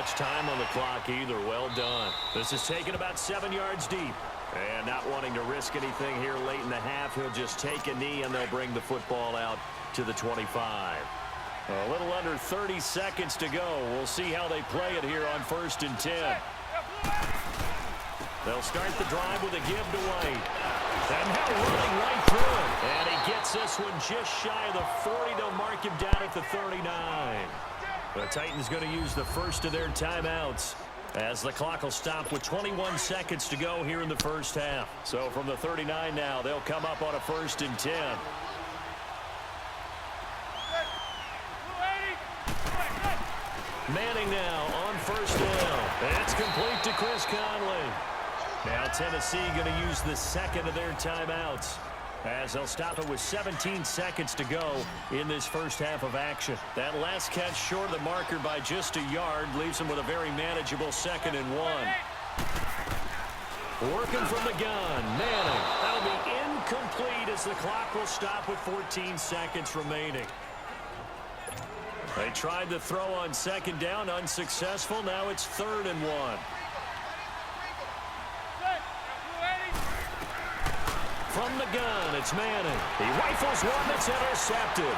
much time on the clock either. Well done. This is taken about 7 yards deep. And not wanting to risk anything here late in the half, he'll just take a knee, and they'll bring the football out to the 25. A little under 30 seconds to go. We'll see how they play it here on 1st and 10. They'll start the drive with a give to White. And now running right through it. And he gets this one just shy of the 40. They'll mark him down at the 39. The Titans going to use the first of their timeouts, as the clock will stop with 21 seconds to go here in the first half. So from the 39 now, they'll come up on a 1st and 10. Manning now on 1st down. It's complete to Chris Conley. Now Tennessee going to use the second of their timeouts, as they'll stop it with 17 seconds to go in this first half of action. That last catch short of the marker by just a yard leaves them with a very manageable 2nd and 1. Working from the gun, Manning. That'll be incomplete as the clock will stop with 14 seconds remaining. They tried to throw on 2nd down, unsuccessful. Now it's 3rd and 1. From the gun, it's Manning. He rifles one that's intercepted.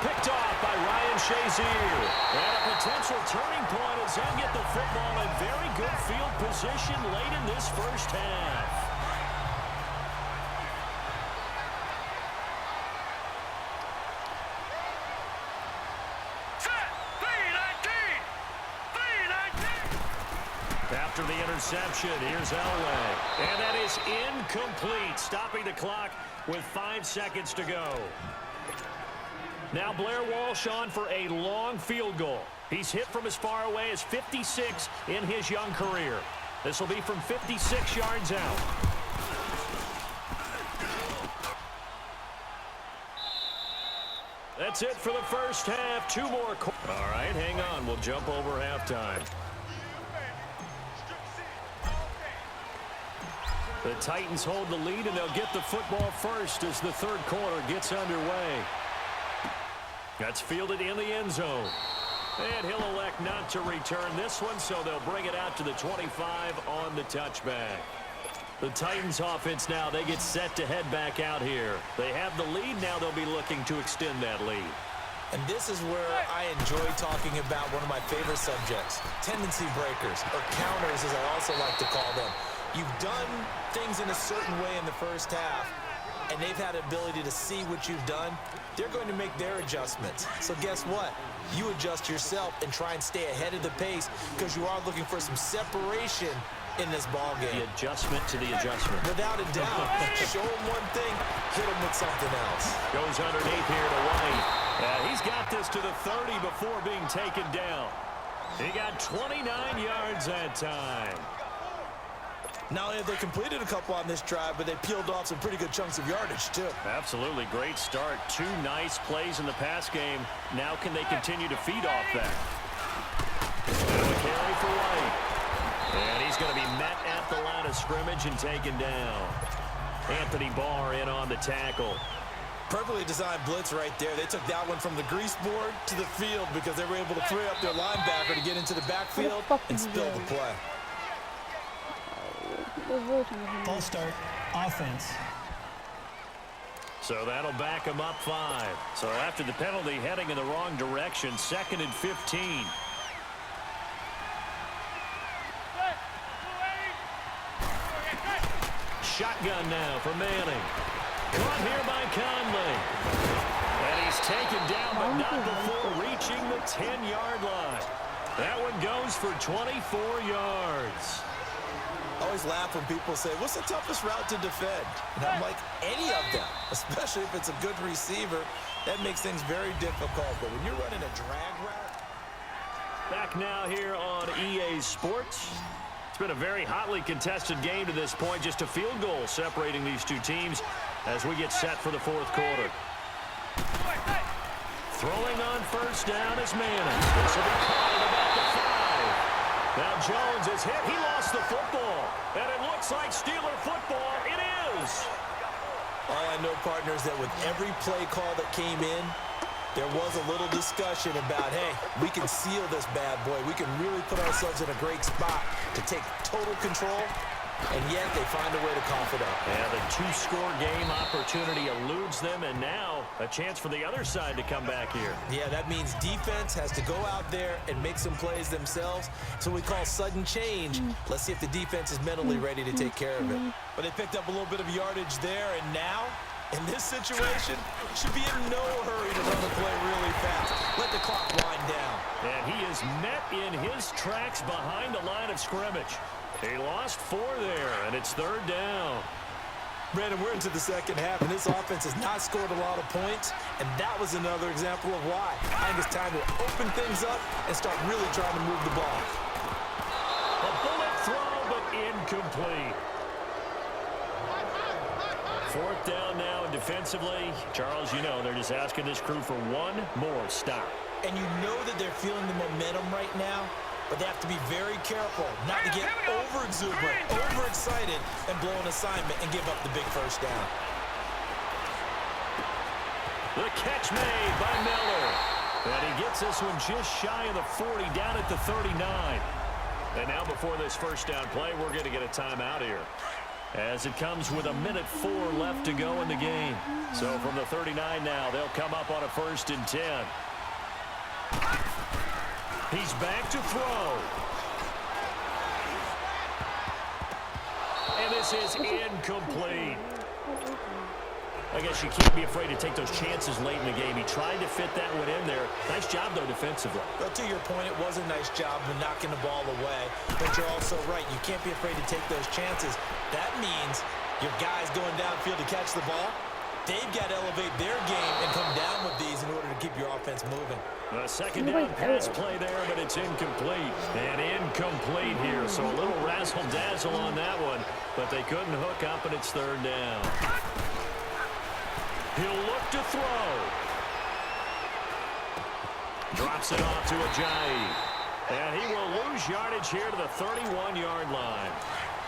Picked off by Ryan Shazier. And a potential turning point as they get the football in very good field position late in this first half. After the interception, here's Elway. And that is incomplete, stopping the clock with 5 seconds to go. Now Blair Walsh on for a long field goal. He's hit from as far away as 56 in his young career. This will be from 56 yards out. That's it for the first half. 2 more. All right, hang on. We'll jump over halftime. The Titans hold the lead, and they'll get the football first as the 3rd quarter gets underway. That's fielded in the end zone. And he'll elect not to return this one, so they'll bring it out to the 25 on the touchback. The Titans offense now, they get set to head back out here. They have the lead. Now they'll be looking to extend that lead. And this is where I enjoy talking about one of my favorite subjects, tendency breakers, or counters as I also like to call them. You've done things in a certain way in the first half, and they've had the ability to see what you've done. They're going to make their adjustments. So guess what? You adjust yourself and try and stay ahead of the pace, because you are looking for some separation in this ball game. The adjustment to the adjustment. Without a doubt. Show him one thing, hit him with something else. Goes underneath here to White. He's got this to the 30 before being taken down. He got 29 yards that time. Not only have they completed a couple on this drive, but they peeled off some pretty good chunks of yardage, too. Absolutely. Great start. 2 nice plays in the pass game. Now can they continue to feed off that? And a carry for White. And he's going to be met at the line of scrimmage and taken down. Anthony Barr in on the tackle. Perfectly designed blitz right there. They took that one from the grease board to the field because they were able to free up their linebacker to get into the backfield and spill the play. False start, offense. So that'll back him up 5. So after the penalty, heading in the wrong direction, 2nd and 15. Shotgun now for Manning. Caught here by Conley. And he's taken down, but not before reaching the 10-yard line. That one goes for 24 yards. I always laugh when people say, what's the toughest route to defend? And I'm like, any of them, especially if it's a good receiver. That makes things very difficult. But when you're running a drag route. Back now here on EA Sports. It's been a very hotly contested game to this point. Just a field goal separating these two teams as we get set for the 4th quarter. Throwing on 1st down is Manning. This will be caught at about the 5. Now Jones is hit. He lost the football. And it looks like Steeler football. It is. All I know, partners, that with every play call that came in, There was a little discussion about, hey, we can seal this bad boy. We can really put ourselves in a great spot to take total control, and yet they find a way to cough it up. Yeah, the two-score game opportunity eludes them, and now a chance for the other side to come back here. Yeah, that means defense has to go out there and make some plays themselves. So we call sudden change. Let's see if the defense is mentally ready to take care of it. But they picked up a little bit of yardage there, and now, in this situation, should be in no hurry to run the play really fast. Let the clock wind down. And he is met in his tracks behind the line of scrimmage. He lost 4 there, and it's 3rd down. Brandon, we're into the second half, and this offense has not scored a lot of points, and that was another example of why. I think it's time to open things up and start really trying to move the ball. A bullet throw, but incomplete. 4th down now, and defensively, Charles, you know, they're just asking this crew for one more stop. And you know that they're feeling the momentum right now, but they have to be very careful not to get over-exuberant, overexcited, and blow an assignment and give up the big first down. The catch made by Miller. And he gets this one just shy of the 40, down at the 39. And now before this first down play, we're going to get a timeout here, as it comes with 1:04 left to go in the game. So from the 39 now, they'll come up on a 1st and 10. He's back to throw. And this is incomplete. I guess you can't be afraid to take those chances late in the game. He tried to fit that one in there. Nice job, though, defensively. But to your point, it was a nice job of knocking the ball away. But you're also right. You can't be afraid to take those chances. That means your guys going downfield to catch the ball, they've got to elevate their game and come down with these in order to keep your offense moving. A second down pass play there, but it's incomplete. And incomplete here, so a little razzle-dazzle on that one. But they couldn't hook up, and it's 3rd down. He'll look to throw. Drops it off to Ajayi. And he will lose yardage here to the 31-yard line.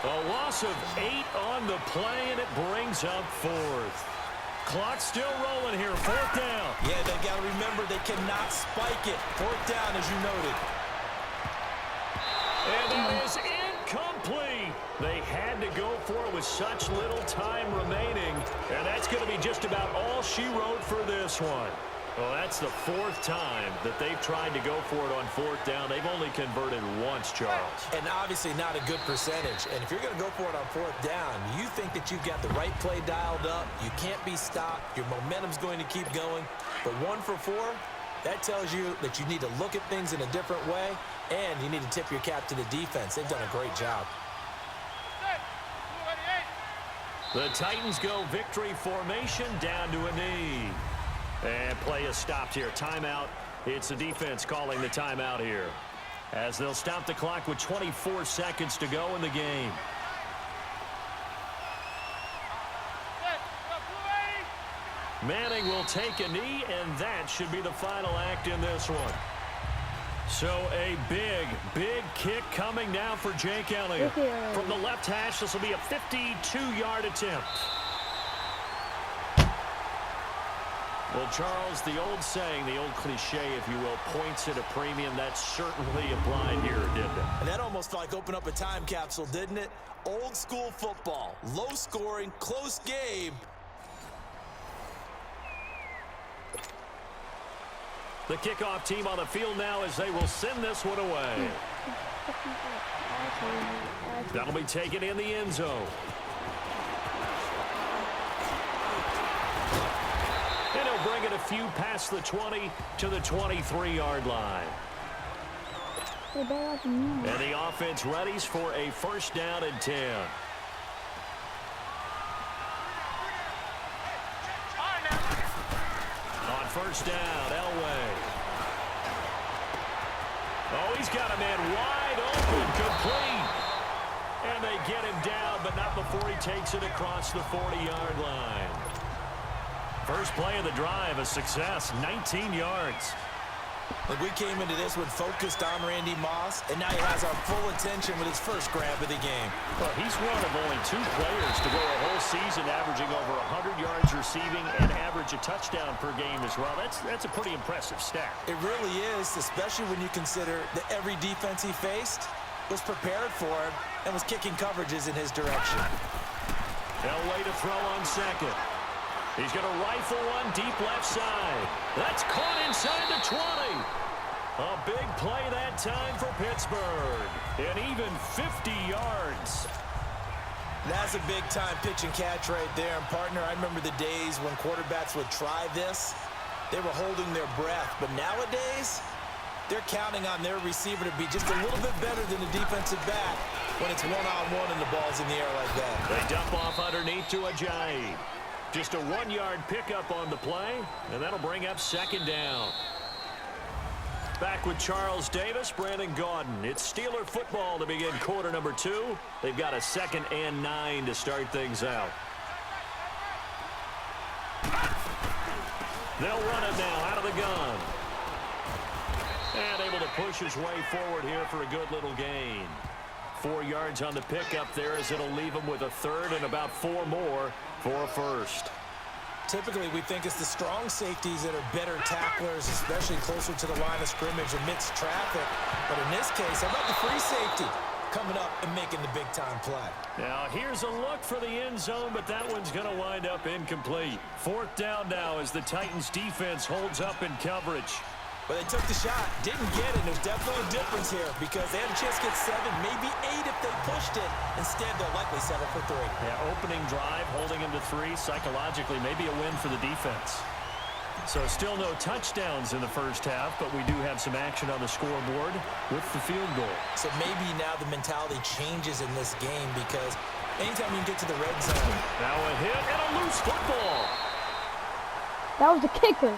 A loss of 8 on the play, and it brings up 4th. Clock still rolling here, 4th down. Yeah, they got to remember they cannot spike it. 4th down, as you noted. And that is incomplete. They had to go for it with such little time remaining. And that's going to be just about all she wrote for this one. Well, that's the 4th time that they've tried to go for it on 4th down. They've only converted once, Charles. And obviously not a good percentage. And if you're going to go for it on 4th down, you think that you've got the right play dialed up. You can't be stopped. Your momentum's going to keep going. But 1 for 4, that tells you that you need to look at things in a different way, and you need to tip your cap to the defense. They've done a great job. The Titans go victory formation down to a knee. And play is stopped here. Timeout. It's the defense calling the timeout here, as they'll stop the clock with 24 seconds to go in the game. Manning will take a knee, and that should be the final act in this one. So a big, big kick coming now for Jake Elliott. From the left hash, this will be a 52-yard attempt. Well, Charles, the old saying, the old cliche, if you will, points at a premium, that certainly applied here, didn't it? And that almost like opened up a time capsule, didn't it? Old school football, low scoring, close game. The kickoff team on the field now as they will send this one away. That'll be taken in the end zone. And he'll bring it a few past the 20 to the 23-yard line. And the offense readies for a 1st down and 10. On 1st down, Elway. Oh, he's got a man wide open, complete. And they get him down, but not before he takes it across the 40-yard line. First play of the drive, a success, 19 yards. Like, we came into this one focused on Randy Moss, and now he has our full attention with his first grab of the game. Well, he's one of only 2 players to go a whole season averaging over 100 yards receiving and average a touchdown per game as well. That's a pretty impressive stat. It really is, especially when you consider that every defense he faced was prepared for him and was kicking coverages in his direction. They'll wait to throw on second. He's going to rifle one deep left side. That's caught inside the 20. A big play that time for Pittsburgh. And even 50 yards. That's a big-time pitch and catch right there. And, partner, I remember the days when quarterbacks would try this. They were holding their breath. But nowadays, they're counting on their receiver to be just a little bit better than the defensive back when it's one-on-one and the ball's in the air like that. They dump off underneath to Ajayi. Just a 1-yard pickup on the play, and that'll bring up second down. Back with Charles Davis, Brandon Gaudin. It's Steeler football to begin quarter number 2. They've got a 2nd and 9 to start things out. They'll run it now out of the gun. And able to push his way forward here for a good little gain. 4 yards on the pickup there as it'll leave him with a 3rd and about 4 more for a 1st. Typically, we think it's the strong safeties that are better tacklers, especially closer to the line of scrimmage amidst traffic. But in this case, how about the free safety coming up and making the big-time play? Now, here's a look for the end zone, but that one's going to wind up incomplete. 4th down now as the Titans defense holds up in coverage. But they took the shot, didn't get it. There's definitely a difference here because they had a chance to get 7, maybe 8 if they pushed it. Instead, they'll likely settle for 3. Yeah, opening drive, holding him to 3. Psychologically, maybe a win for the defense. So still no touchdowns in the first half, but we do have some action on the scoreboard with the field goal. So maybe now the mentality changes in this game because anytime you get to the red zone. Now a hit and a loose football. That was the kicker.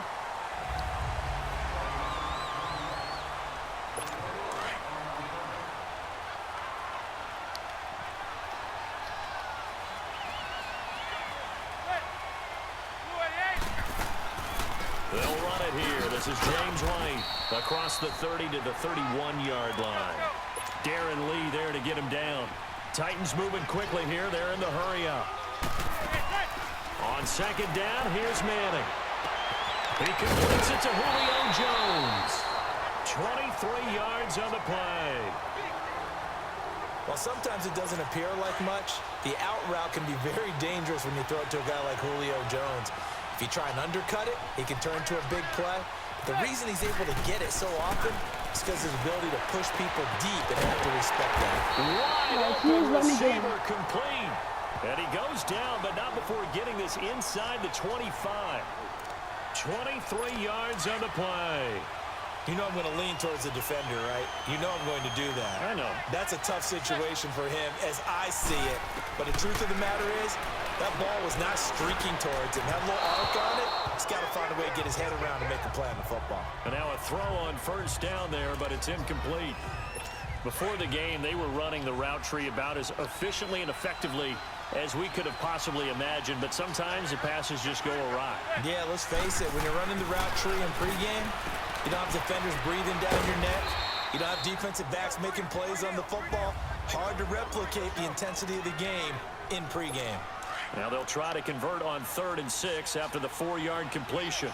They'll run it here. This is James White across the 30 to the 31-yard line. Darren Lee there to get him down. Titans moving quickly here. They're in the hurry-up. On 2nd down, here's Manning. He completes it to Julio Jones. 23 yards on the play. While sometimes it doesn't appear like much, the out route can be very dangerous when you throw it to a guy like Julio Jones. If you try and undercut it, he can turn to a big play. The reason he's able to get it so often is because of his ability to push people deep, and I have to respect that. Wide open receiver complete. And he goes down, but not before getting this inside the 25. 23 yards on the play. You know I'm going to lean towards the defender, right? You know I'm going to do that. I know. That's a tough situation for him as I see it. But the truth of the matter is, that ball was not streaking towards him. Had a little arc on it. He's got to find a way to get his head around and make a play on the football. And now a throw on 1st down there, but it's incomplete. Before the game, they were running the route tree about as efficiently and effectively as we could have possibly imagined, but sometimes the passes just go awry. Yeah, let's face it. When you're running the route tree in pregame, you don't have defenders breathing down your neck. You don't have defensive backs making plays on the football. Hard to replicate the intensity of the game in pregame. Now they'll try to convert on 3rd and 6 after the 4-yard completion.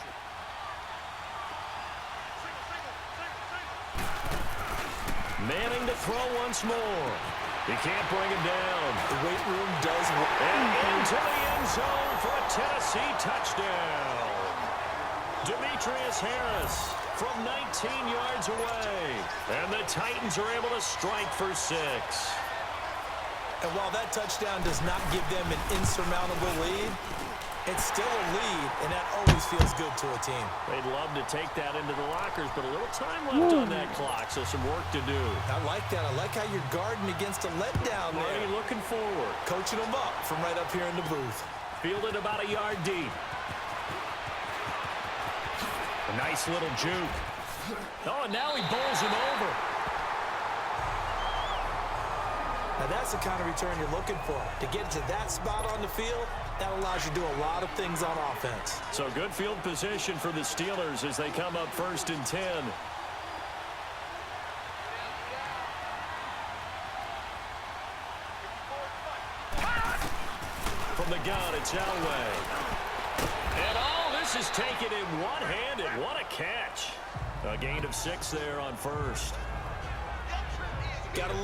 Manning to throw once more. He can't bring him down. The weight room does work. And into the end zone for a Tennessee touchdown. Demetrius Harris from 19 yards away. And the Titans are able to strike for 6. And while that touchdown does not give them an insurmountable lead, it's still a lead, and that always feels good to a team. They'd love to take that into the lockers, but a little time left on that clock, so some work to do. I like that. I like how you're guarding against a letdown there. Already looking forward. Coaching them up from right up here in the booth. Fielded about a yard deep. A nice little juke. Oh, and now he bowls him over. Now, that's the kind of return you're looking for. To get to that spot on the field, that allows you to do a lot of things on offense. So good field position for the Steelers as they come up 1st and 10. From the gun, it's Elway. And this is taken in one-handed. What a catch. A gain of 6 there on first. Got to